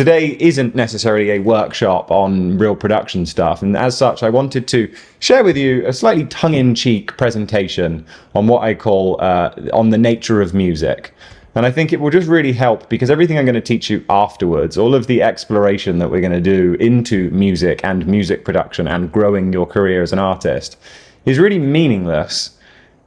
today isn't necessarily a workshop on real production stuff, and as such I wanted to share with you a slightly tongue-in-cheek presentation on what I call on the nature of music. And I think it will just really help, because everything I'm going to teach you afterwards, all of the exploration that we're going to do into music and music production and growing your career as an artist, is really meaningless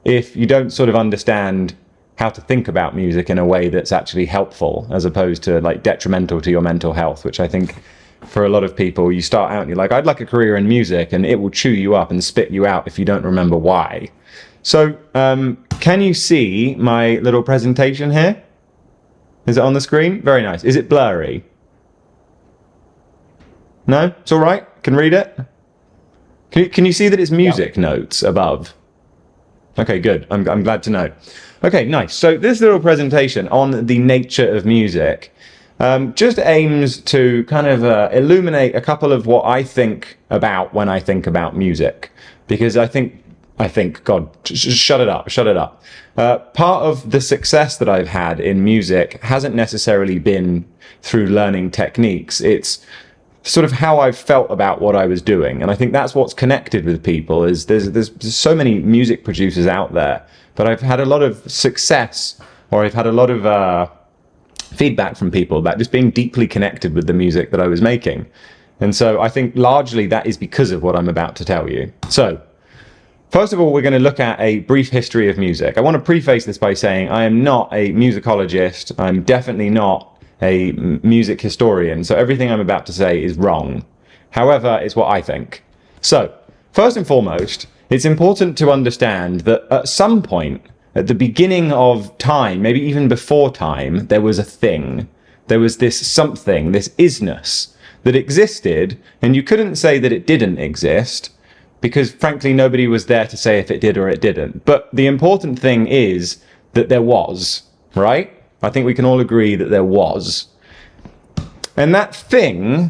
if you don't sort of understand how to think about music in a way that's actually helpful, as opposed to like detrimental to your mental health, which I think for a lot of people, you start out and you're like, I'd like a career in music, and it will chew you up and spit you out if you don't remember why. So can you see my little presentation here? Is it on the screen? Very nice. Is it blurry? No? It's all right? Can read it? Can you see that it's music notes above? Okay, good. I'm glad to know. Okay, nice. So this little presentation on the nature of music just aims to kind of illuminate a couple of what I think about when I think about music. Because I think, God, shut it up. Part of the success that I've had in music hasn't necessarily been through learning techniques. It's sort of how I've felt about what I was doing. And I think that's what's connected with people, is there's so many music producers out there, but I've had a lot of success, or I've had a lot of feedback from people about just being deeply connected with the music that I was making. And so I think largely that is because of what I'm about to tell you. So first of all, we're going to look at a brief history of music. I want to preface this by saying I am not a musicologist. I'm definitely not a music historian. So everything I'm about to say is wrong. However, it's what I think. So first and foremost, it's important to understand that at some point, at the beginning of time, maybe even before time, there was a thing. There was this something, this isness that existed, and you couldn't say that it didn't exist, because frankly nobody was there to say if it did or it didn't. But the important thing is that there was, right? I think we can all agree that there was. And that thing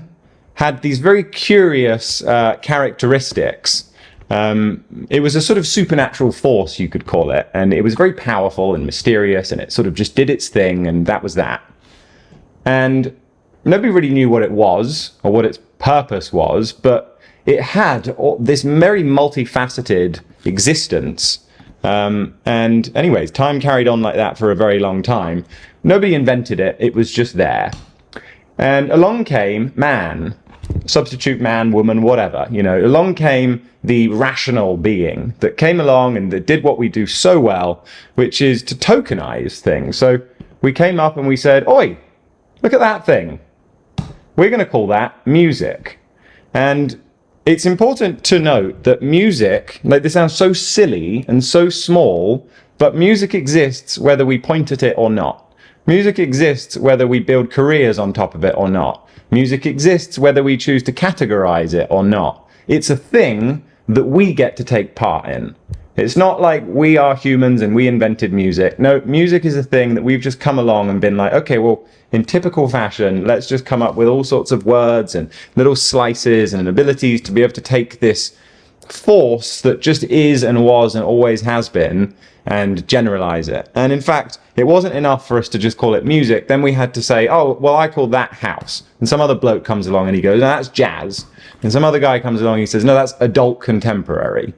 had these very curious characteristics. It was a sort of supernatural force, you could call it, and it was very powerful and mysterious, and it sort of just did its thing, and that was that. And nobody really knew what it was or what its purpose was, but it had this very multifaceted existence. And anyways, time carried on like that for a very long time. Nobody invented it, it was just there. And along came man, substitute man, woman, whatever, you know, along came the rational being that came along and that did what we do so well, which is to tokenize things. So we came up and we said, oi, look at that thing. We're going to call that music. And it's important to note that music, like this sounds so silly and so small, but music exists whether we point at it or not. Music exists whether we build careers on top of it or not. Music exists whether we choose to categorize it or not. It's a thing that we get to take part in. It's not like we are humans and we invented music. No, music is a thing that we've just come along and been like, okay, well, in typical fashion, let's just come up with all sorts of words and little slices and abilities to be able to take this force that just is and was and always has been and generalize it. And in fact, it wasn't enough for us to just call it music. Then we had to say, oh, well, I call that house. And some other bloke comes along and he goes, no, that's jazz. And some other guy comes along and he says, no, that's adult contemporary.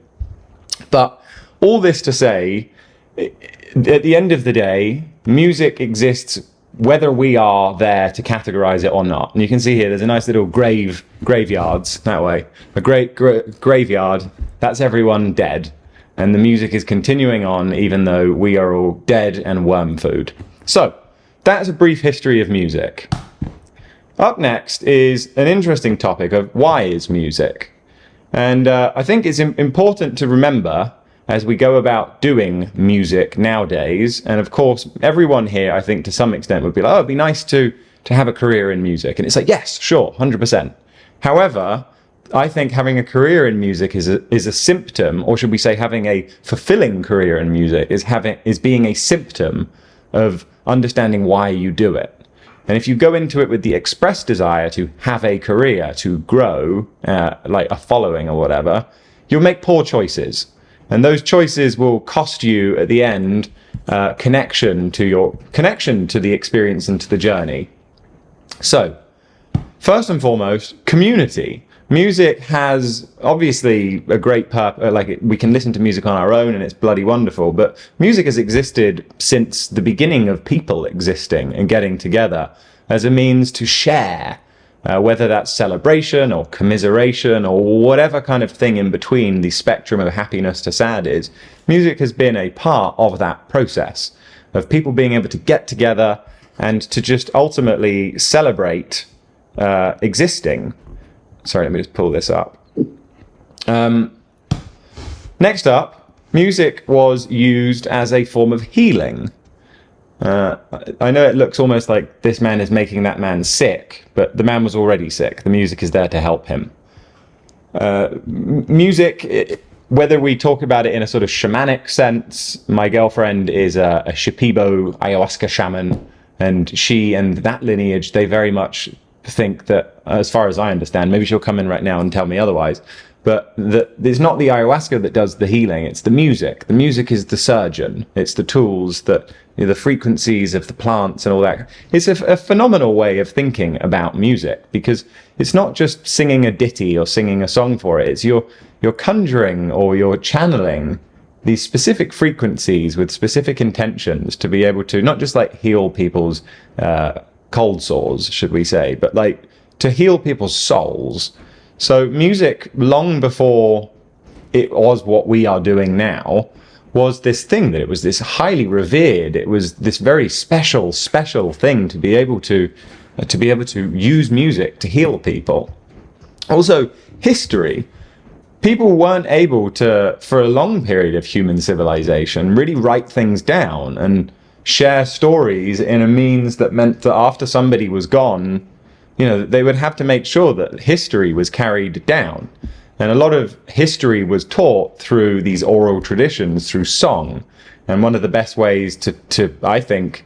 But all this to say, at the end of the day, music exists whether we are there to categorize it or not. And you can see here, there's a nice little graveyards that way. A great graveyard, that's everyone dead. And the music is continuing on even though we are all dead and worm food. So that's a brief history of music. Up next is an interesting topic of why is music? And I think it's important to remember as we go about doing music nowadays, and of course, everyone here, I think to some extent would be like, oh, it'd be nice to have a career in music. And it's like, yes, sure, 100%. However, I think having a career in music is a symptom, or should we say having a fulfilling career in music is being a symptom of understanding why you do it. And if you go into it with the express desire to have a career, to grow, like a following or whatever, you'll make poor choices. And those choices will cost you at the end connection to the experience and to the journey. So first and foremost, community. Music has obviously a great purpose, we can listen to music on our own and it's bloody wonderful, but music has existed since the beginning of people existing and getting together as a means to share, whether that's celebration or commiseration or whatever kind of thing in between the spectrum of happiness to sad is. Music has been a part of that process of people being able to get together and to just ultimately celebrate existing. Sorry, let me just pull this up. Next up, music was used as a form of healing. I know it looks almost like this man is making that man sick, but the man was already sick. The music is there to help him. Music, whether we talk about it in a sort of shamanic sense, my girlfriend is a Shipibo ayahuasca shaman, and she and that lineage, they very much think that, as far as I understand, maybe she'll come in right now and tell me otherwise, but it's not the ayahuasca that does the healing, it's the music. The music is the surgeon. It's the tools, that the frequencies of the plants and all that. It's a phenomenal way of thinking about music, because it's not just singing a ditty or singing a song for it. It's you're conjuring or you're channeling these specific frequencies with specific intentions to be able to not just like heal people's cold sores, should we say, but like to heal people's souls. So music, long before it was what we are doing now, was this thing that it was this highly revered, it was this very special thing to be able to use music to heal people. Also, history. People weren't able to, for a long period of human civilization, really write things down and share stories in a means that meant that after somebody was gone, they would have to make sure that history was carried down. And a lot of history was taught through these oral traditions, through song. And one of the best ways I think,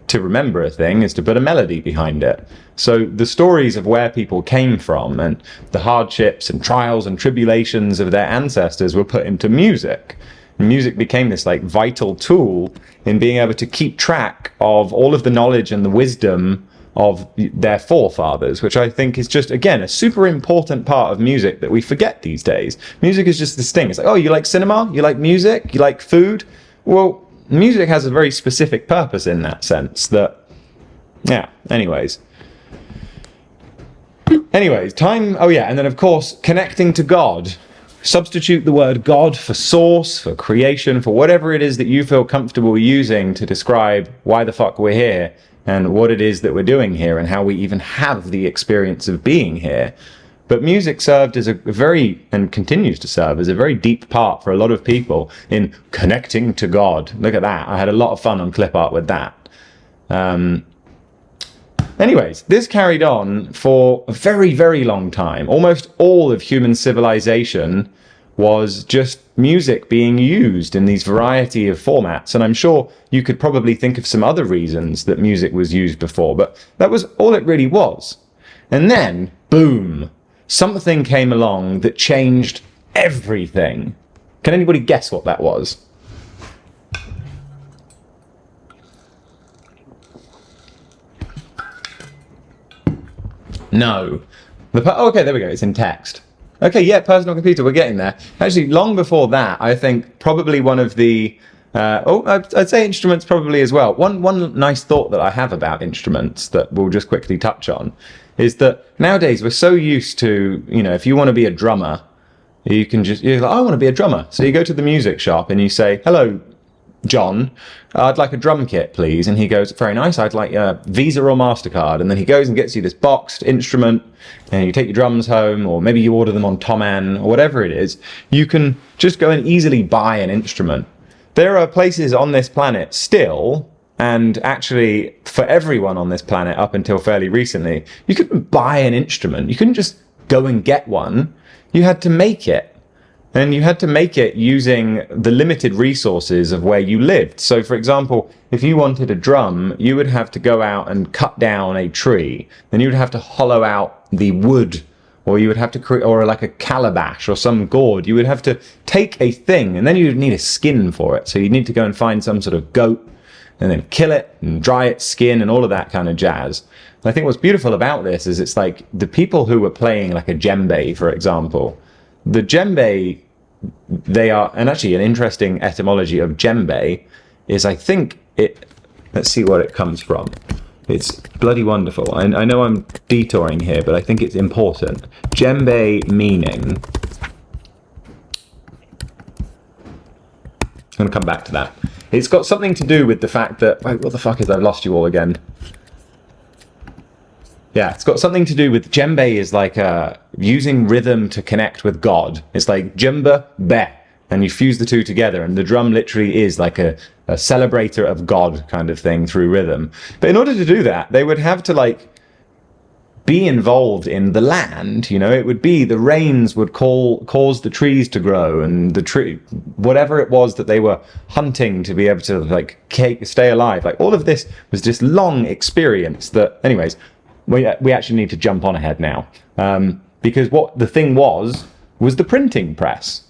to remember a thing is to put a melody behind it. So the stories of where people came from and the hardships and trials and tribulations of their ancestors were put into music. Music became this like vital tool in being able to keep track of all of the knowledge and the wisdom of their forefathers, which I think is just, again, a super important part of music that we forget these days. Music is just this thing. It's like, oh, you like cinema? You like music? You like food? Well, music has a very specific purpose in that sense that, yeah, anyways, time, oh yeah, and then of course, connecting to God. Substitute the word God for source, for creation, for whatever it is that you feel comfortable using to describe why the fuck we're here and what it is that we're doing here and how we even have the experience of being here. But music served as a very, and continues to serve as a very deep part for a lot of people in connecting to God. Look at that. I had a lot of fun on clip art with that. Anyways, this carried on for a very, very long time. Almost all of human civilization was just music being used in these variety of formats. And I'm sure you could probably think of some other reasons that music was used before, but that was all it really was. And then, boom, something came along that changed everything. Can anybody guess what that was? No. Okay, there we go. It's in text. Okay, yeah, personal computer. We're getting there. Actually, long before that, I think probably one of the... I'd say instruments probably as well. One nice thought that I have about instruments that we'll just quickly touch on is that nowadays we're so used to, if you want to be a drummer, you're like, I want to be a drummer. So you go to the music shop and you say, hello, John, I'd like a drum kit, please. And he goes, very nice, I'd like a Visa or MasterCard. And then he goes and gets you this boxed instrument and you take your drums home, or maybe you order them on Toman or whatever it is. You can just go and easily buy an instrument. There are places on this planet still, and actually for everyone on this planet up until fairly recently, you couldn't buy an instrument. You couldn't just go and get one. You had to make it. And you had to make it using the limited resources of where you lived. So, for example, if you wanted a drum, you would have to go out and cut down a tree. Then you would have to hollow out the wood, or you would have to create, or like a calabash or some gourd. You would have to take a thing, and then you would need a skin for it. So you'd need to go and find some sort of goat, and then kill it and dry its skin and all of that kind of jazz. I think what's beautiful about this is it's like the people who were playing like a djembe, for example, the djembe, they are, and actually an interesting etymology of djembe is, I think it, let's see what it comes from. It's bloody wonderful. I know I'm detouring here, but I think it's important. Djembe meaning, I'm going to come back to that. It's got something to do with the fact that, wait, what the fuck is, I've lost you all again. Yeah, it's got something to do with, djembe is like using rhythm to connect with God. It's like djembe, be, and you fuse the two together, and the drum literally is like a celebrator of God kind of thing through rhythm. But in order to do that, they would have to like be involved in the land, you know. It would be the rains would cause the trees to grow, and the tree, whatever it was that they were hunting to be able to like stay alive. Like all of this was this long experience that, anyways, we actually need to jump on ahead now, because what the thing was the printing press.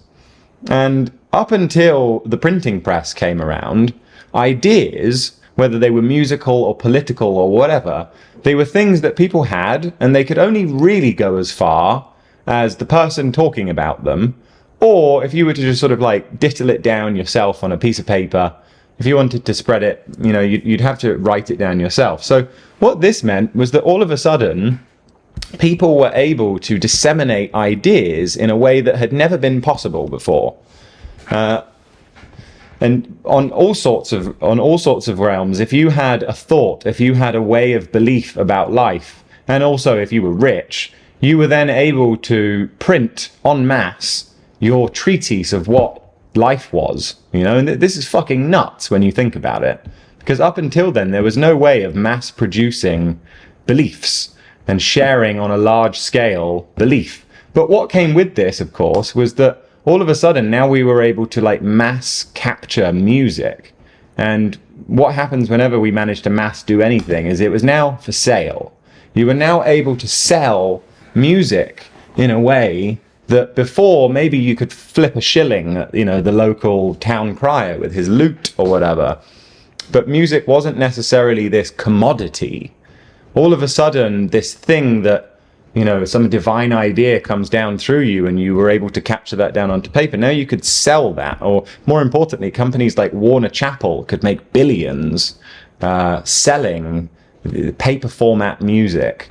And up until the printing press came around, ideas, whether they were musical or political or whatever, they were things that people had, and they could only really go as far as the person talking about them. Or if you were to just sort of like distill it down yourself on a piece of paper, if you wanted to spread it, you know, you'd have to write it down yourself. So what this meant was that all of a sudden, people were able to disseminate ideas in a way that had never been possible before. And on all sorts of realms, if you had a thought, if you had a way of belief about life, and also if you were rich, you were then able to print en masse your treatise of what life was, you know. And this is fucking nuts when you think about it, because up until then there was no way of mass producing beliefs and sharing on a large scale belief. But what came with this, of course, was that all of a sudden now we were able to like mass capture music. And what happens whenever we manage to mass do anything is it was now for sale. You were now able to sell music in a way that before maybe you could flip a shilling at, you know, the local town crier with his lute or whatever. But music wasn't necessarily this commodity. All of a sudden, this thing that, you know, some divine idea comes down through you and you were able to capture that down onto paper. Now you could sell that, or more importantly, companies like Warner Chappell could make billions selling paper format music.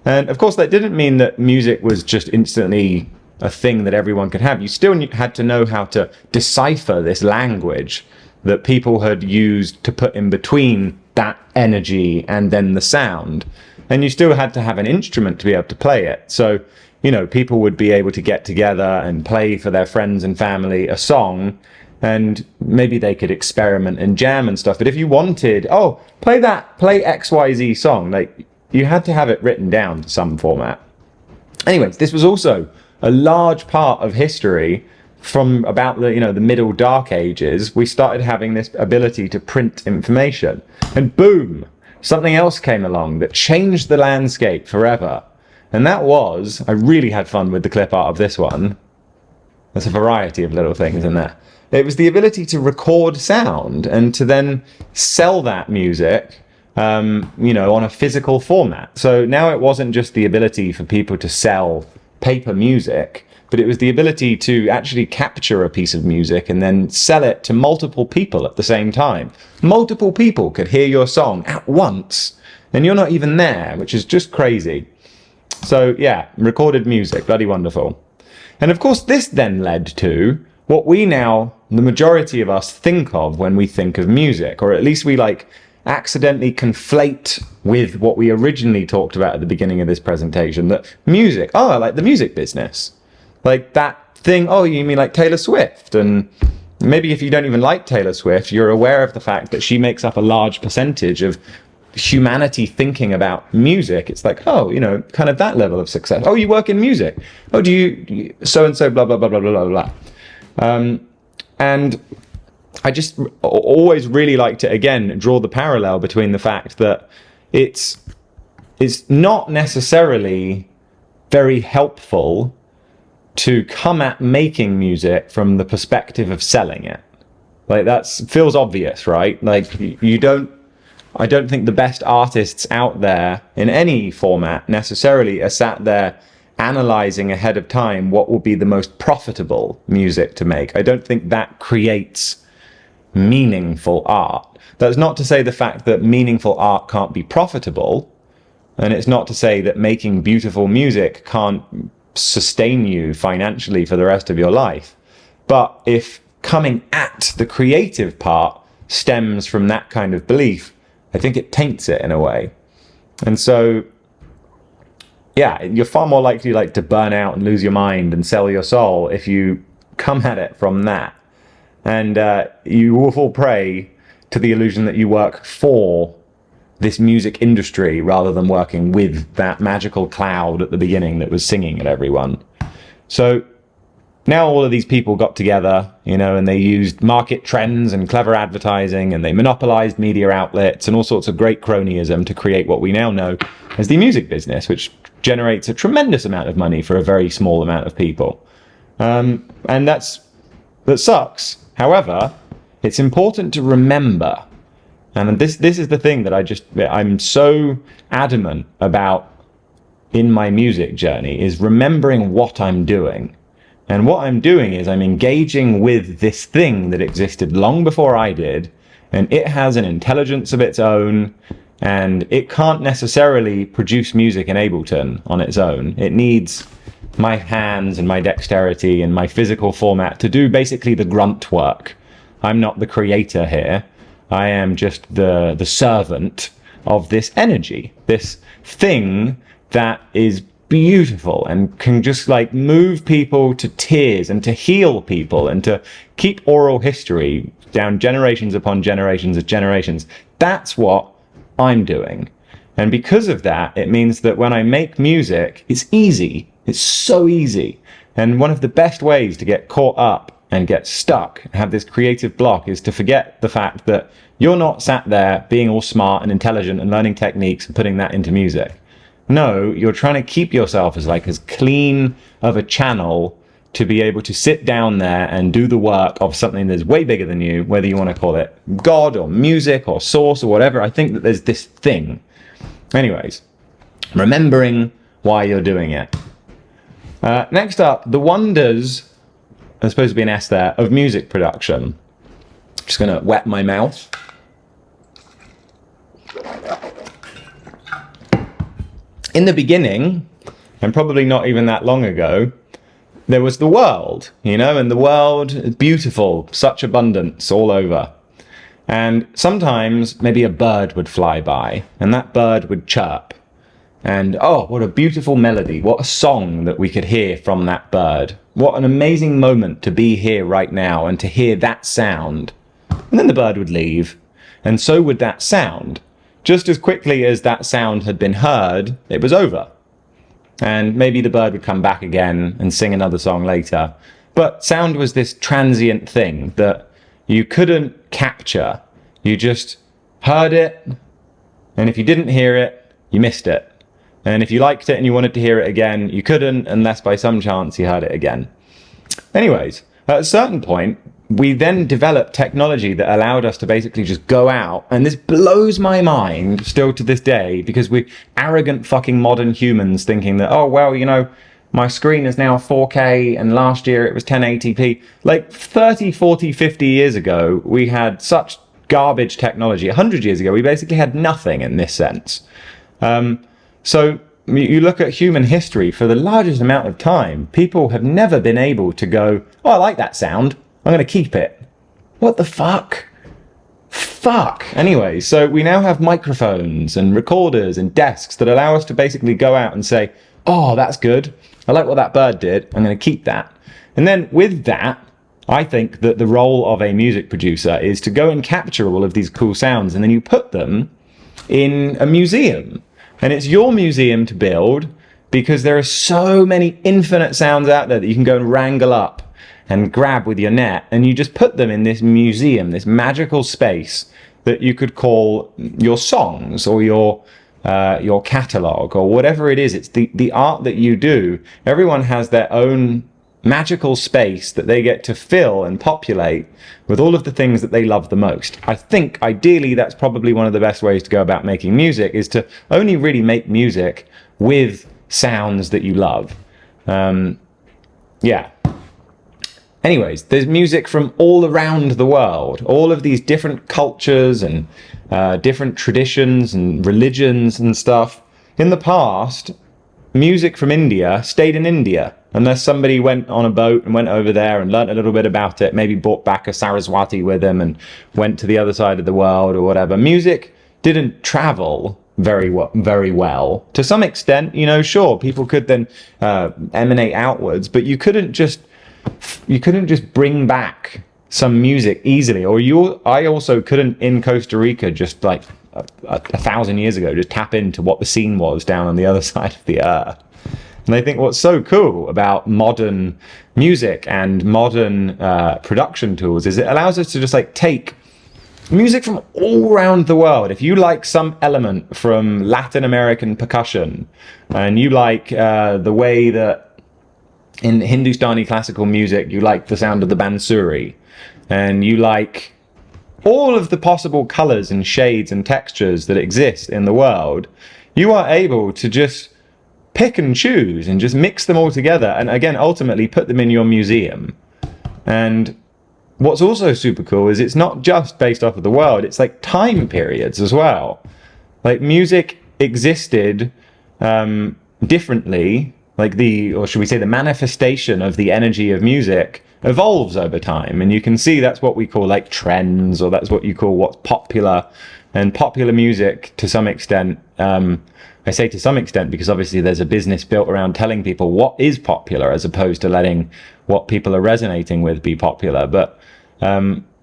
And of course, that didn't mean that music was just instantly a thing that everyone could have. You still had to know how to decipher this language that people had used to put in between that energy and then the sound. And you still had to have an instrument to be able to play it. So, you know, people would be able to get together and play for their friends and family a song, and maybe they could experiment and jam and stuff. But if you wanted, oh, play XYZ song, like you had to have it written down to some format. Anyways, this was also a large part of history from about the, you know, the middle dark ages. We started having this ability to print information, and boom, something else came along that changed the landscape forever. And that was, I really had fun with the clip art of this one. There's a variety of little things in there. It was the ability to record sound and to then sell that music, you know, on a physical format. So now it wasn't just the ability for people to sell paper music, but it was the ability to actually capture a piece of music and then sell it to multiple people at the same time. Multiple people could hear your song at once, and you're not even there, which is just crazy. So yeah, recorded music, bloody wonderful. And of course, this then led to what we now, the majority of us, think of when we think of music, or at least we like accidentally conflate with what we originally talked about at the beginning of this presentation, that music, oh, like the music business. Like that thing, oh, you mean like Taylor Swift? And maybe if you don't even like Taylor Swift, you're aware of the fact that she makes up a large percentage of humanity thinking about music. It's like, oh, you know, kind of that level of success. Oh, you work in music. Oh, do you so-and-so, blah, blah, blah, blah, blah, blah, blah. And I just always really like to, again, draw the parallel between the fact that it's not necessarily very helpful to come at making music from the perspective of selling it. Like feels obvious, right? Like you don't, I don't think the best artists out there in any format necessarily are sat there analyzing ahead of time what will be the most profitable music to make. I don't think that creates meaningful art. That's not to say the fact that meaningful art can't be profitable, and it's not to say that making beautiful music can't sustain you financially for the rest of your life. But if coming at the creative part stems from that kind of belief, I think it taints it in a way. And so, yeah, you're far more likely like to burn out and lose your mind and sell your soul if you come at it from that. And you will fall prey to the illusion that you work for this music industry rather than working with that magical cloud at the beginning that was singing at everyone. So now all of these people got together, you know, and they used market trends and clever advertising, and they monopolized media outlets and all sorts of great cronyism to create what we now know as the music business, which generates a tremendous amount of money for a very small amount of people. And that sucks. However, it's important to remember, and this is the thing that I'm so adamant about in my music journey, is remembering what I'm doing. And what I'm doing is I'm engaging with this thing that existed long before I did, and it has an intelligence of its own, and it can't necessarily produce music in Ableton on its own. It needs my hands and my dexterity and my physical format to do basically the grunt work. I'm not the creator here. I am just the servant of this energy, this thing that is beautiful and can just like move people to tears and to heal people and to keep oral history down generations upon generations of generations. That's what I'm doing. And because of that, it means that when I make music, it's easy. It's so easy. And one of the best ways to get caught up and get stuck, have this creative block, is to forget the fact that you're not sat there being all smart and intelligent and learning techniques and putting that into music. No, you're trying to keep yourself as clean of a channel to be able to sit down there and do the work of something that's way bigger than you, whether you want to call it God or music or source or whatever. I think that there's this thing. Anyways, remembering why you're doing it. Next up, the wonders, there's supposed to be an S there, of music production. Just going to wet my mouth. In the beginning, and probably not even that long ago, there was the world, you know, and the world is beautiful, such abundance all over. And sometimes maybe a bird would fly by, and that bird would chirp. And oh, what a beautiful melody, what a song that we could hear from that bird. What an amazing moment to be here right now and to hear that sound. And then the bird would leave, and so would that sound. Just as quickly as that sound had been heard, it was over. And maybe the bird would come back again and sing another song later. But sound was this transient thing that you couldn't capture. You just heard it, and if you didn't hear it, you missed it. And if you liked it and you wanted to hear it again, you couldn't unless by some chance you heard it again. Anyways, at a certain point, we then developed technology that allowed us to basically just go out, and this blows my mind still to this day, because we're arrogant fucking modern humans thinking that, oh, well, you know, my screen is now 4K and last year it was 1080p. Like 30, 40, 50 years ago, we had such garbage technology. 100 years ago, we basically had nothing in this sense. So you look at human history, for the largest amount of time, people have never been able to go, oh, I like that sound, I'm going to keep it. What the fuck? Fuck. Anyway, so we now have microphones and recorders and desks that allow us to basically go out and say, oh, that's good. I like what that bird did. I'm going to keep that. And then with that, I think that the role of a music producer is to go and capture all of these cool sounds, and then you put them in a museum. And it's your museum to build, because there are so many infinite sounds out there that you can go and wrangle up and grab with your net, and you just put them in this museum, this magical space that you could call your songs or your catalogue or whatever it is. It's the art that you do. Everyone has their own magical space that they get to fill and populate with all of the things that they love the most. I think ideally that's probably one of the best ways to go about making music, is to only really make music with sounds that you love. Yeah. Anyways, there's music from all around the world, all of these different cultures and different traditions and religions and stuff. In the past, music from India stayed in India, unless somebody went on a boat and went over there and learnt a little bit about it, maybe brought back a Saraswati with them and went to the other side of the world or whatever. Music didn't travel very well. To some extent, you know, sure, people could then emanate outwards, but you couldn't just bring back some music easily. Or I also couldn't in Costa Rica just like a 1,000 years ago just tap into what the scene was down on the other side of the earth. And I think what's so cool about modern music and modern production tools is it allows us to just like take music from all around the world. If you like some element from Latin American percussion, and you like the way that in Hindustani classical music you like the sound of the bansuri, and you like all of the possible colors and shades and textures that exist in the world, you are able to just pick and choose and just mix them all together, and again ultimately put them in your museum. And what's also super cool is it's not just based off of the world, it's like time periods as well. Like music existed differently, like or should we say the manifestation of the energy of music evolves over time. And you can see that's what we call like trends, or that's what you call what's popular. And popular music to some extent, I say to some extent because obviously there's a business built around telling people what is popular as opposed to letting what people are resonating with be popular. But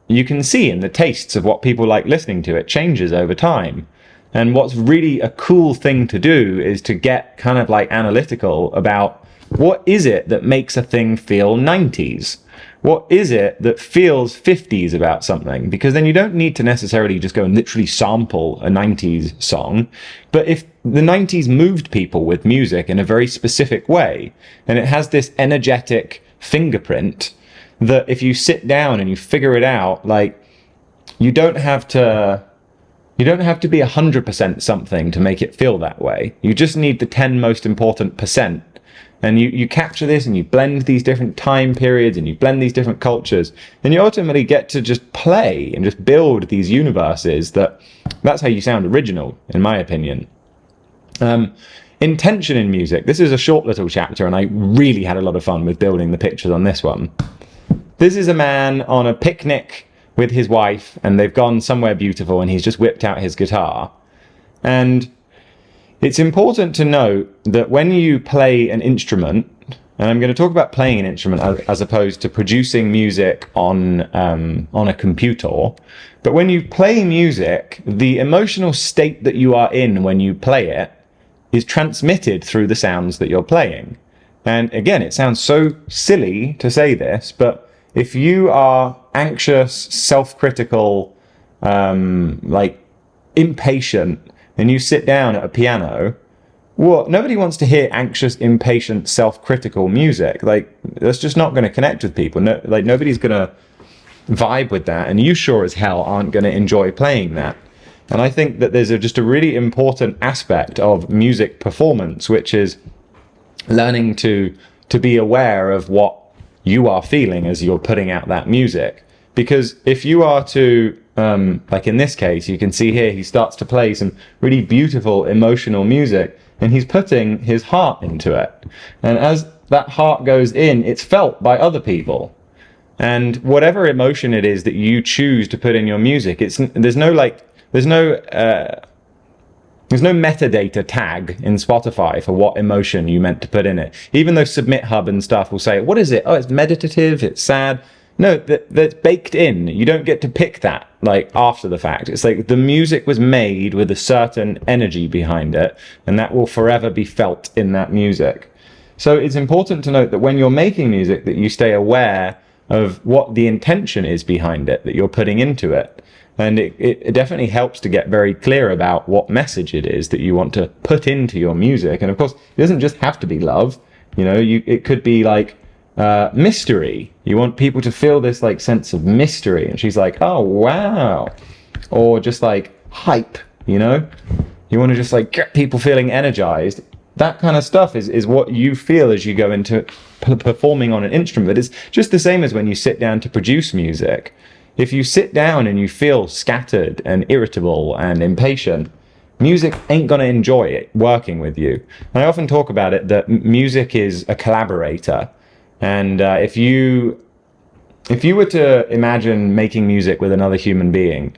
you can see in the tastes of what people like listening to, it changes over time. And what's really a cool thing to do is to get kind of like analytical about what is it that makes a thing feel 90s? What is it that feels 50s about something? Because then you don't need to necessarily just go and literally sample a 90s song. But if the 90s moved people with music in a very specific way, and it has this energetic fingerprint that if you sit down and you figure it out, like you don't have to be 100% something to make it feel that way. You just need the 10 most important percent. And you capture this and you blend these different time periods and you blend these different cultures, and you ultimately get to just play and just build these universes. That's how you sound original, in my opinion. Intention in music. This is a short little chapter and I really had a lot of fun with building the pictures on this one. This is a man on a picnic with his wife, and they've gone somewhere beautiful, and he's just whipped out his guitar. And it's important to note that when you play an instrument, and I'm going to talk about playing an instrument as opposed to producing music on a computer, but when you play music, the emotional state that you are in when you play it is transmitted through the sounds that you're playing. And again, it sounds so silly to say this, but if you are anxious, self-critical, like impatient, and you sit down at a piano, well, nobody wants to hear anxious, impatient, self-critical music. Like, that's just not going to connect with people. No, like, nobody's going to vibe with that, and you sure as hell aren't going to enjoy playing that. And I think that there's just a really important aspect of music performance, which is learning to be aware of what you are feeling as you're putting out that music. Because if you are to, like in this case, you can see here, he starts to play some really beautiful emotional music, and he's putting his heart into it. And as that heart goes in, it's felt by other people. And whatever emotion it is that you choose to put in your music, there's no metadata tag in Spotify for what emotion you meant to put in it. Even though Submit Hub and stuff will say, what is it? Oh, it's meditative, it's sad. No, that's baked in. You don't get to pick that like after the fact. It's like the music was made with a certain energy behind it, and that will forever be felt in that music. So it's important to note that when you're making music, that you stay aware of what the intention is behind it, that you're putting into it. And it definitely helps to get very clear about what message it is that you want to put into your music. And of course, it doesn't just have to be love. You know, it could be like mystery. You want people to feel this like sense of mystery. And she's like, oh, wow. Or just like hype, you know? You want to just like get people feeling energized. That kind of stuff is what you feel as you go into performing on an instrument. It's just the same as when you sit down to produce music. If you sit down and you feel scattered and irritable and impatient, music ain't going to enjoy it working with you. And I often talk about it that music is a collaborator. And if you were to imagine making music with another human being,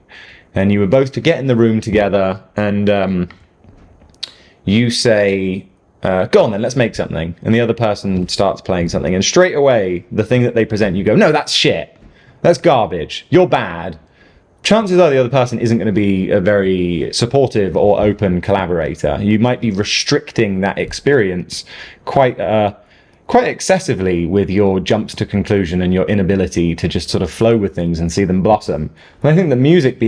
and you were both to get in the room together and you say, go on then, let's make something. And the other person starts playing something. And straight away, the thing that they present, you go, no, that's shit. That's garbage. You're bad. Chances are the other person isn't going to be a very supportive or open collaborator. You might be restricting that experience quite excessively with your jumps to conclusion and your inability to just sort of flow with things and see them blossom. And I think that music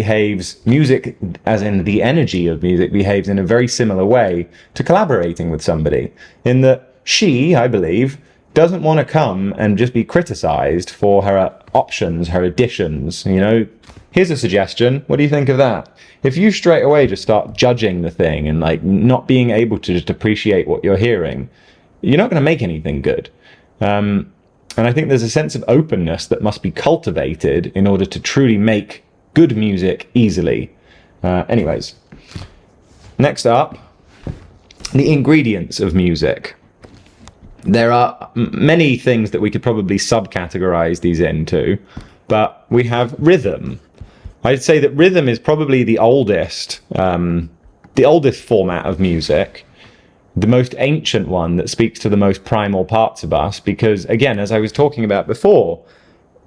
as in the energy of music, behaves in a very similar way to collaborating with somebody, in that she, I believe, doesn't want to come and just be criticized for her options, her additions. You know, here's a suggestion. What do you think of that? If you straight away just start judging the thing and like not being able to just appreciate what you're hearing, you're not going to make anything good. And I think there's a sense of openness that must be cultivated in order to truly make good music easily. Anyways, next up, the ingredients of music. There are many things that we could probably subcategorize these into, but we have rhythm. I'd say that rhythm is probably the oldest format of music, the most ancient one that speaks to the most primal parts of us, because again, as I was talking about before,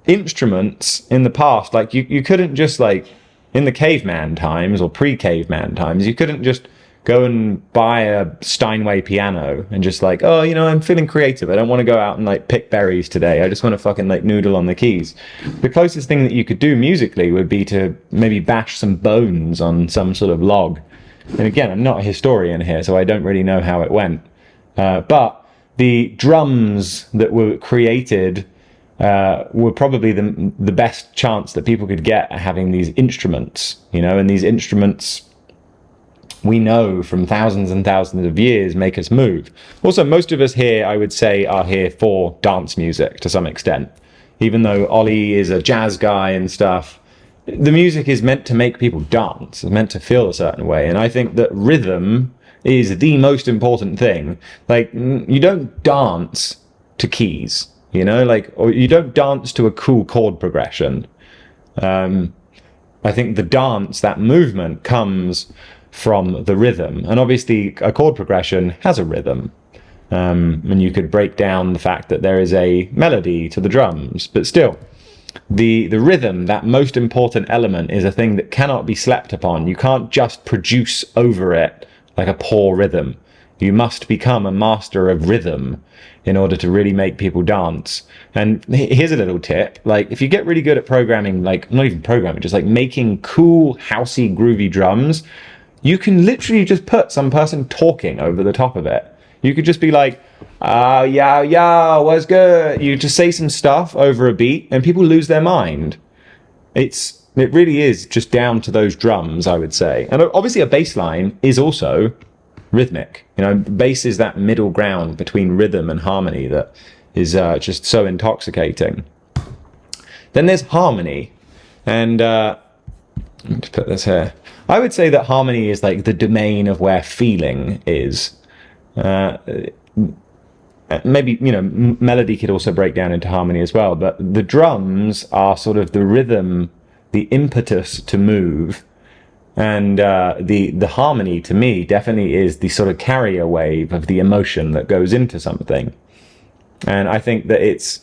instruments in the past, like you couldn't just like, in the caveman times or pre-caveman times, you couldn't just go and buy a Steinway piano and just like, oh, you know, I'm feeling creative. I don't want to go out and like pick berries today. I just want to fucking like noodle on the keys. The closest thing that you could do musically would be to maybe bash some bones on some sort of log. And again, I'm not a historian here, so I don't really know how it went. But the drums that were created were probably the best chance that people could get at having these instruments, you know, and these instruments we know from thousands and thousands of years make us move. Also, most of us here, I would say, are here for dance music to some extent. Even though Ollie is a jazz guy and stuff, the music is meant to make people dance. It's meant to feel a certain way. And I think that rhythm is the most important thing. Like, you don't dance to keys, you know, like, or you don't dance to a cool chord progression. I think the dance, that movement, comes from the rhythm. And obviously a chord progression has a rhythm. And you could break down the fact that there is a melody to the drums, but still, the rhythm, that most important element, is a thing that cannot be slept upon. You can't just produce over it like a poor rhythm. You must become a master of rhythm in order to really make people dance. And here's a little tip. Like, if you get really good at programming, like, not even programming, just like making cool, housey, groovy drums, you can literally just put some person talking over the top of it. You could just be like, yeah, what's good? You just say some stuff over a beat and people lose their mind. It really is just down to those drums, I would say. And obviously a bass line is also rhythmic. You know, bass is that middle ground between rhythm and harmony that is just so intoxicating. Then there's harmony. And let's put this here. I would say that harmony is like the domain of where feeling is. Maybe, you know, melody could also break down into harmony as well, but the drums are sort of the rhythm, the impetus to move, and the harmony, to me, definitely is the sort of carrier wave of the emotion that goes into something. And I think that it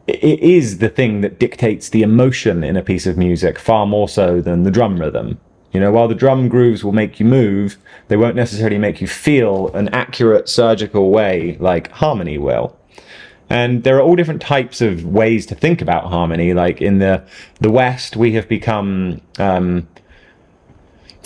is the thing that dictates the emotion in a piece of music far more so than the drum rhythm. You know, while the drum grooves will make you move, they won't necessarily make you feel an accurate surgical way like harmony will. And there are all different types of ways to think about harmony. Like in the West, we have become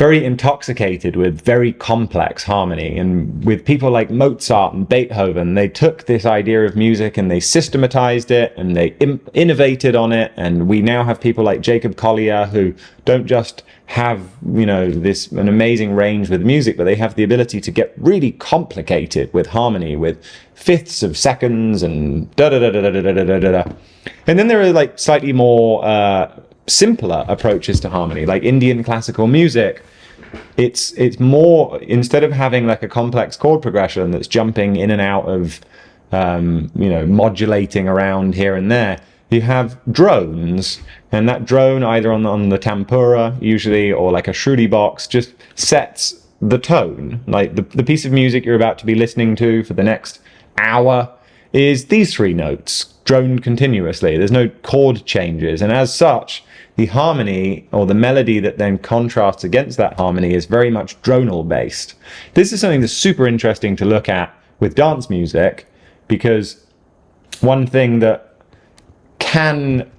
very intoxicated with very complex harmony. And with people like Mozart and Beethoven, they took this idea of music and they systematized it and they innovated on it. And we now have people like Jacob Collier who don't just have, you know, an amazing range with music, but they have the ability to get really complicated with harmony, with fifths of seconds and da da da da da da da da da. And then there are like slightly more simpler approaches to harmony, like Indian classical music. It's more, instead of having like a complex chord progression that's jumping in and out of you know, modulating around here and there, you have drones, and that drone either on the tempura usually, or like a shruti box, just sets the tone. Like the piece of music you're about to be listening to for the next hour is these 3 notes droned continuously. There's no chord changes, and as such, the harmony or the melody that then contrasts against that harmony is very much dronal based. This is something that's super interesting to look at with dance music, because one thing that can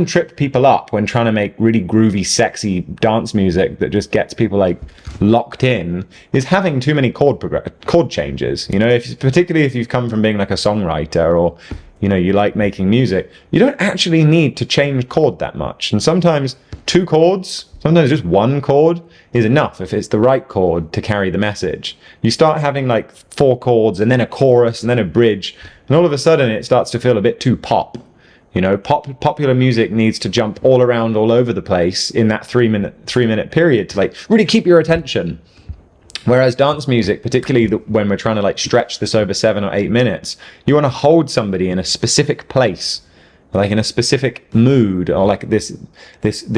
trip people up when trying to make really groovy, sexy dance music that just gets people like locked in is having too many chord changes. You know, particularly if you've come from being like a songwriter, or you know, you like making music, you don't actually need to change chord that much. And sometimes 2 chords, sometimes just 1 chord is enough if it's the right chord to carry the message. You start having like 4 chords and then a chorus and then a bridge, and all of a sudden it starts to feel a bit too pop. You know, popular music needs to jump all around, all over the place in that 3 minute period to like really keep your attention. Whereas dance music, particularly when we're trying to like stretch this over 7 or 8 minutes, you want to hold somebody in a specific place, like in a specific mood, or like this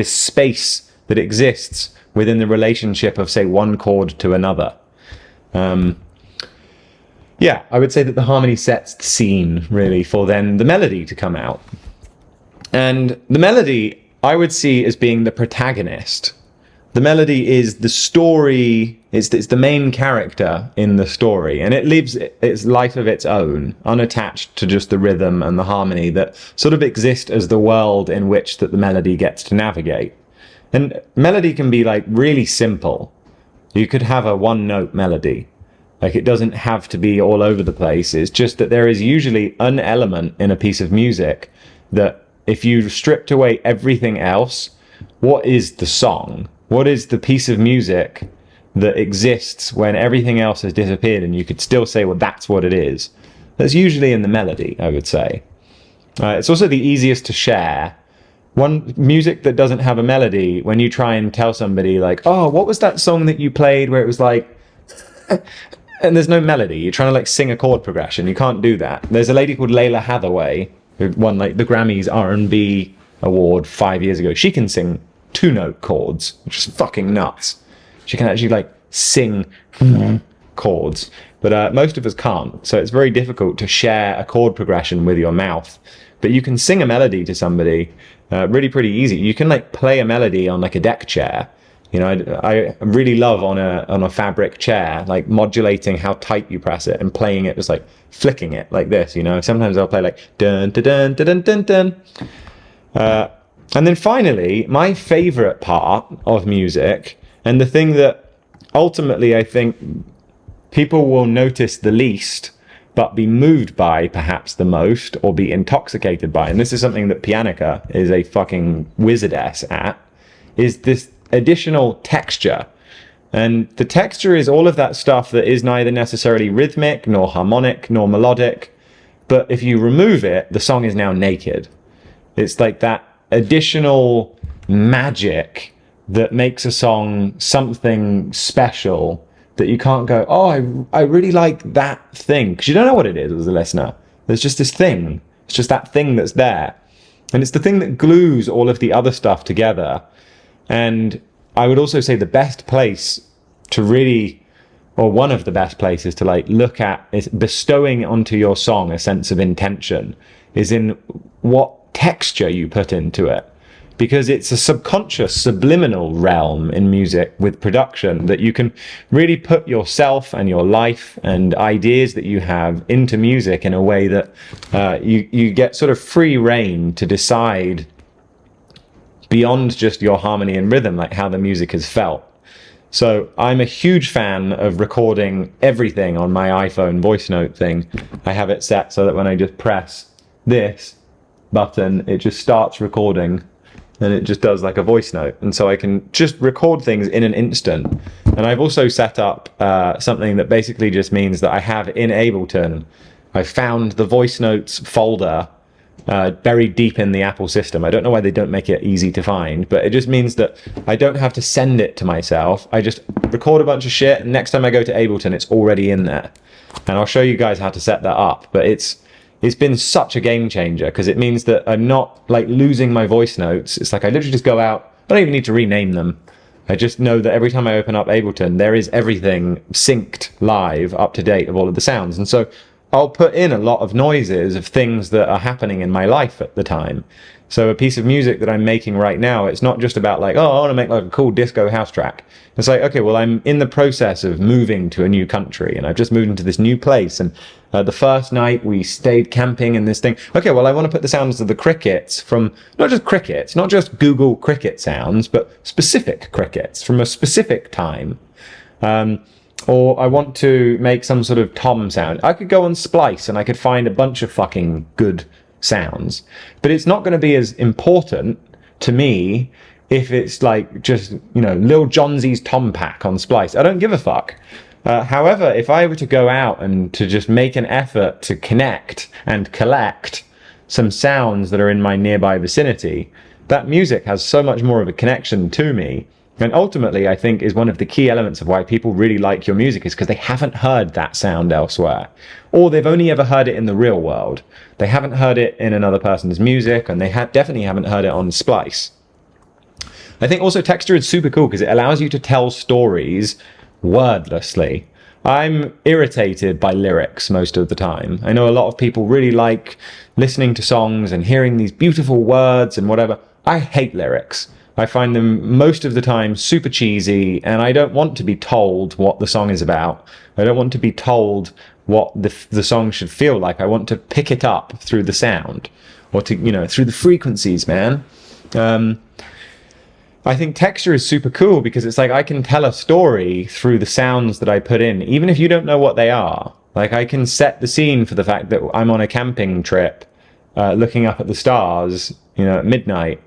space that exists within the relationship of, say, 1 chord to another. Yeah, I would say that the harmony sets the scene really for then the melody to come out. And the melody I would see as being the protagonist. The melody is the story, it's the main character in the story, and it lives its life of its own, unattached to just the rhythm and the harmony that sort of exist as the world in which that the melody gets to navigate. And melody can be like really simple. You could have a 1-note melody. Like, it doesn't have to be all over the place. It's just that there is usually an element in a piece of music that if you stripped away everything else, what is the song? What is the piece of music that exists when everything else has disappeared and you could still say, well, that's what it is? That's usually in the melody, I would say. It's also the easiest to share. One music that doesn't have a melody, when you try and tell somebody like, oh, what was that song that you played where it was like, and there's no melody, you're trying to like sing a chord progression, you can't do that. There's a lady called Layla Hathaway who won like the Grammys R&B award 5 years ago. She can sing 2-note chords, which is fucking nuts. She can actually like sing chords, but most of us can't. So it's very difficult to share a chord progression with your mouth. But you can sing a melody to somebody really pretty easy. You can like play a melody on like a deck chair. You know, I really love on a fabric chair, like modulating how tight you press it and playing it, just like flicking it like this, you know. Sometimes I'll play like dun dun dun dun dun dun dun. And then finally, my favorite part of music, and the thing that ultimately I think people will notice the least, but be moved by perhaps the most, or be intoxicated by, and this is something that Pianica is a fucking wizardess at, is this additional texture. And the texture is all of that stuff that is neither necessarily rhythmic, nor harmonic, nor melodic, but if you remove it, the song is now naked. It's like that additional magic that makes a song something special that you can't go, oh, I really like that thing, because you don't know what it is as a listener. There's just this thing. It's just that thing that's there. And it's the thing that glues all of the other stuff together. And I would also say the best place to really, or one of the best places to like look at is bestowing onto your song a sense of intention, is in what texture you put into it. Because it's a subconscious, subliminal realm in music with production that you can really put yourself and your life and ideas that you have into music in a way that you get sort of free rein to decide beyond just your harmony and rhythm, like how the music is felt. So I'm a huge fan of recording everything on my iPhone voice note thing. I have it set so that when I just press this button, it just starts recording, and it just does like a voice note. And so I can just record things in an instant. And I've also set up something that basically just means that I have in Ableton, I found the voice notes folder buried deep in the Apple system. I don't know why they don't make it easy to find, but it just means that I don't have to send it to myself. I just record a bunch of shit, and next time I go to Ableton, it's already in there. And I'll show you guys how to set that up. But it's been such a game changer, because it means that I'm not like losing my voice notes. It's like I literally just go out. I don't even need to rename them. I just know that every time I open up Ableton, there is everything synced live, up to date of all of the sounds. And so I'll put in a lot of noises of things that are happening in my life at the time. So a piece of music that I'm making right now, it's not just about like, oh, I want to make like a cool disco house track. It's like, okay, well, I'm in the process of moving to a new country, and I've just moved into this new place. And the first night we stayed camping in this thing. Okay, well, I want to put the sounds of the crickets from, not just Google cricket sounds, but specific crickets from a specific time. Or I want to make some sort of tom sound. I could go on Splice and I could find a bunch of fucking good sounds. But it's not going to be as important to me if it's like just, you know, Lil Jonzy's Tom Pack on Splice. I don't give a fuck. However, if I were to go out and to just make an effort to connect and collect some sounds that are in my nearby vicinity, that music has so much more of a connection to me. And ultimately, I think, is one of the key elements of why people really like your music, is because they haven't heard that sound elsewhere. Or they've only ever heard it in the real world. They haven't heard it in another person's music, and they definitely haven't heard it on Splice. I think also texture is super cool because it allows you to tell stories wordlessly. I'm irritated by lyrics most of the time. I know a lot of people really like listening to songs and hearing these beautiful words and whatever. I hate lyrics. I find them most of the time super cheesy, and I don't want to be told what the song is about. I don't want to be told what the song should feel like. I want to pick it up through the sound, or to, you know, through the frequencies, man. I think texture is super cool because it's like I can tell a story through the sounds that I put in, even if you don't know what they are. Like I can set the scene for the fact that I'm on a camping trip, looking up at the stars, you know, at midnight.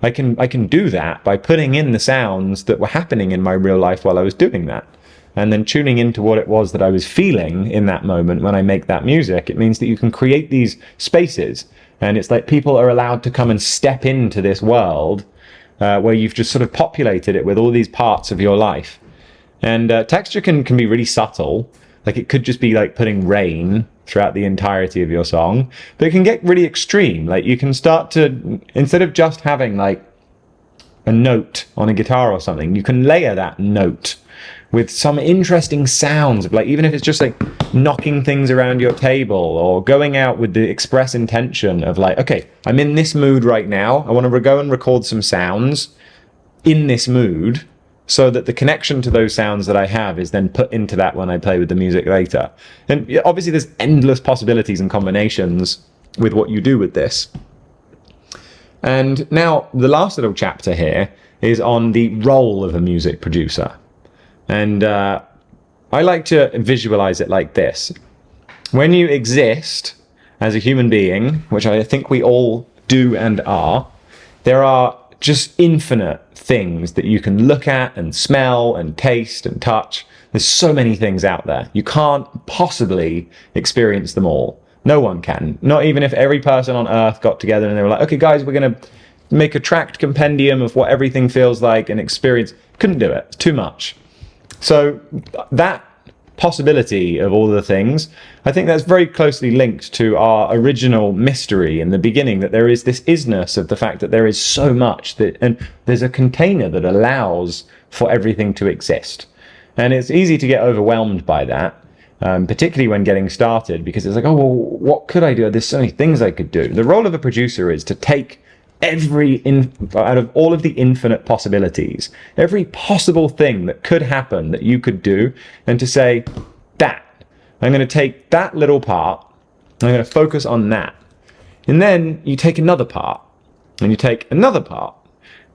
I can do that by putting in the sounds that were happening in my real life while I was doing that, and then tuning into what it was that I was feeling in that moment when I make that music. It means that you can create these spaces, and it's like people are allowed to come and step into this world where you've just sort of populated it with all these parts of your life. And texture can be really subtle. Like it could just be like putting rain throughout the entirety of your song, but it can get really extreme. Like you can start to, instead of just having like a note on a guitar or something, you can layer that note with some interesting sounds of, like, even if it's just like knocking things around your table, or going out with the express intention of like, okay, I'm in this mood right now, I want to go and record some sounds in this mood, so that the connection to those sounds that I have is then put into that when I play with the music later. And obviously there's endless possibilities and combinations with what you do with this. And now the last little chapter here is on the role of a music producer. And I like to visualize it like this. When you exist as a human being, which I think we all do and are, there are just infinite things that you can look at and smell and taste and touch. There's so many things out there. You can't possibly experience them all. No one can. Not even if every person on earth got together and they were like, okay guys, we're going to make a tracked compendium of what everything feels like and experience. Couldn't do it. It's too much. So that possibility of all the things, I think that's very closely linked to our original mystery in the beginning, that there is this isness of the fact that there is so much that, and there's a container that allows for everything to exist. And it's easy to get overwhelmed by that, particularly when getting started, because it's like, oh, well, what could I do? There's so many things I could do. The role of a producer is to take out of all of the infinite possibilities, every possible thing that could happen that you could do, and to say, that, I'm going to take that little part, I'm going to focus on that. And then you take another part, and you take another part,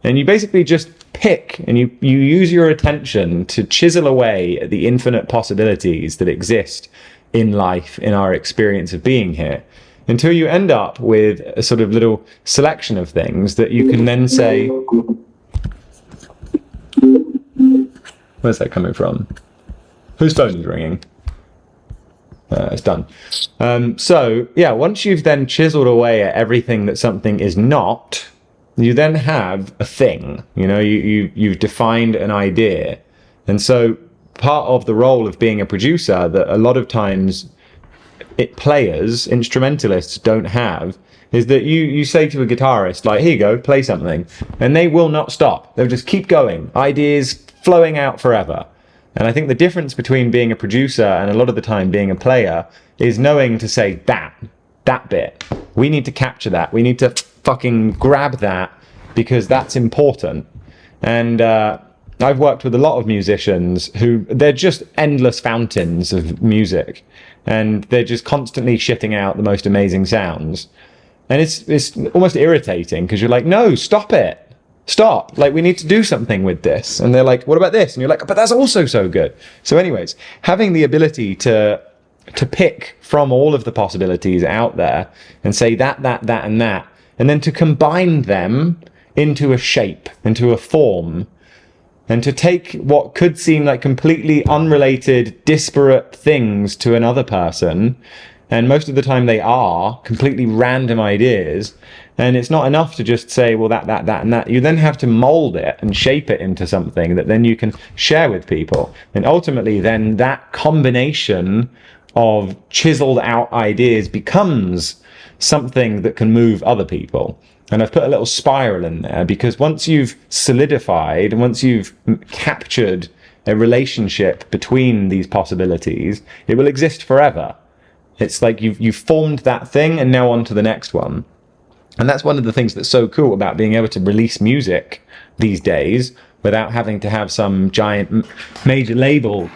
And you basically just pick and you use your attention to chisel away at the infinite possibilities that exist in life, in our experience of being here, until you end up with a sort of little selection of things that you can then say, where's that coming from? Whose phone is ringing? It's done. So yeah, once you've then chiseled away at everything that something is not, you then have a thing. You know, you've defined an idea. And so part of the role of being a producer that a lot of times players, instrumentalists don't have, is that you say to a guitarist, like, here you go, play something, and they will not stop. They'll just keep going, ideas flowing out forever. And I think the difference between being a producer and a lot of the time being a player is knowing to say that bit. We need to capture that. We need to fucking grab that because that's important. And I've worked with a lot of musicians who, they're just endless fountains of music. And they're just constantly shitting out the most amazing sounds. And it's almost irritating because you're like, no, stop it. Stop. Like, we need to do something with this. And they're like, what about this? And you're like, but that's also so good. So anyways, having the ability to pick from all of the possibilities out there and say that, and that, and then to combine them into a shape, into a form, and to take what could seem like completely unrelated, disparate things to another person, and most of the time they are completely random ideas, and it's not enough to just say, well, that, and that. You then have to mold it and shape it into something that then you can share with people. And ultimately, then that combination of chiseled out ideas becomes something that can move other people. And I've put a little spiral in there because once you've solidified, once you've captured a relationship between these possibilities, it will exist forever. It's like you've formed that thing and now on to the next one. And that's one of the things that's so cool about being able to release music these days without having to have some giant major label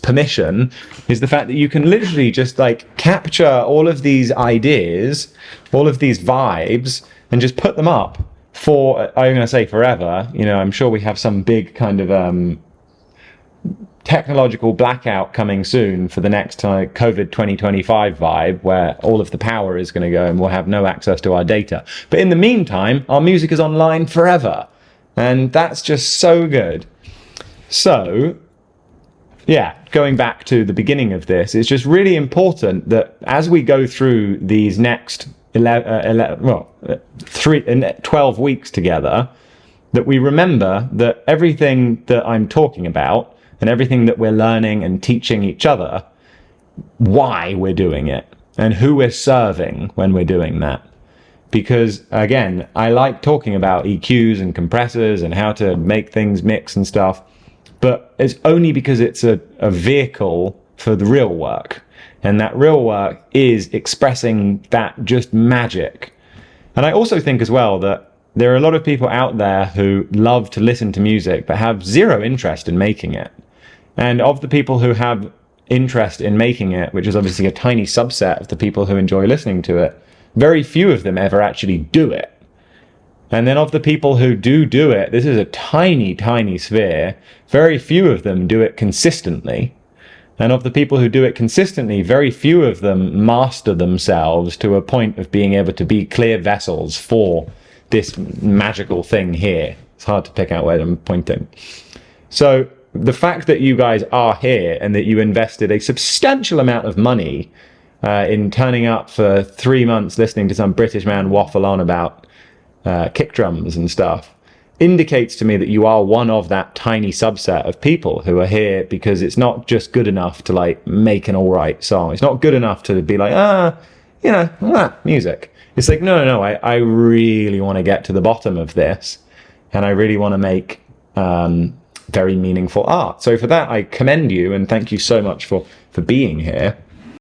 permission, is the fact that you can literally just like capture all of these ideas, all of these vibes, and just put them up for, I'm going to say forever. You know, I'm sure we have some big kind of technological blackout coming soon for the next COVID 2025 vibe, where all of the power is going to go and we'll have no access to our data. But in the meantime, our music is online forever. And that's just so good. So, yeah, going back to the beginning of this, it's just really important that as we go through these next 12 weeks together, that we remember that everything that I'm talking about and everything that we're learning and teaching each other, why we're doing it and who we're serving when we're doing that. Because again, I like talking about EQs and compressors and how to make things mix and stuff, but it's only because it's a vehicle for the real work. And that real work is expressing that just magic. And I also think as well that there are a lot of people out there who love to listen to music but have zero interest in making it. And of the people who have interest in making it, which is obviously a tiny subset of the people who enjoy listening to it, very few of them ever actually do it. And then of the people who do it, this is a tiny, tiny sphere, very few of them do it consistently. And of the people who do it consistently, very few of them master themselves to a point of being able to be clear vessels for this magical thing here. It's hard to pick out where I'm pointing. So the fact that you guys are here and that you invested a substantial amount of money in turning up for 3 months listening to some British man waffle on about kick drums and stuff indicates to me that you are one of that tiny subset of people who are here because it's not just good enough to like make an all right song. It's not good enough to be like, music. It's like, no, I really want to get to the bottom of this and I really want to make very meaningful art. So for that, I commend you and thank you so much for being here.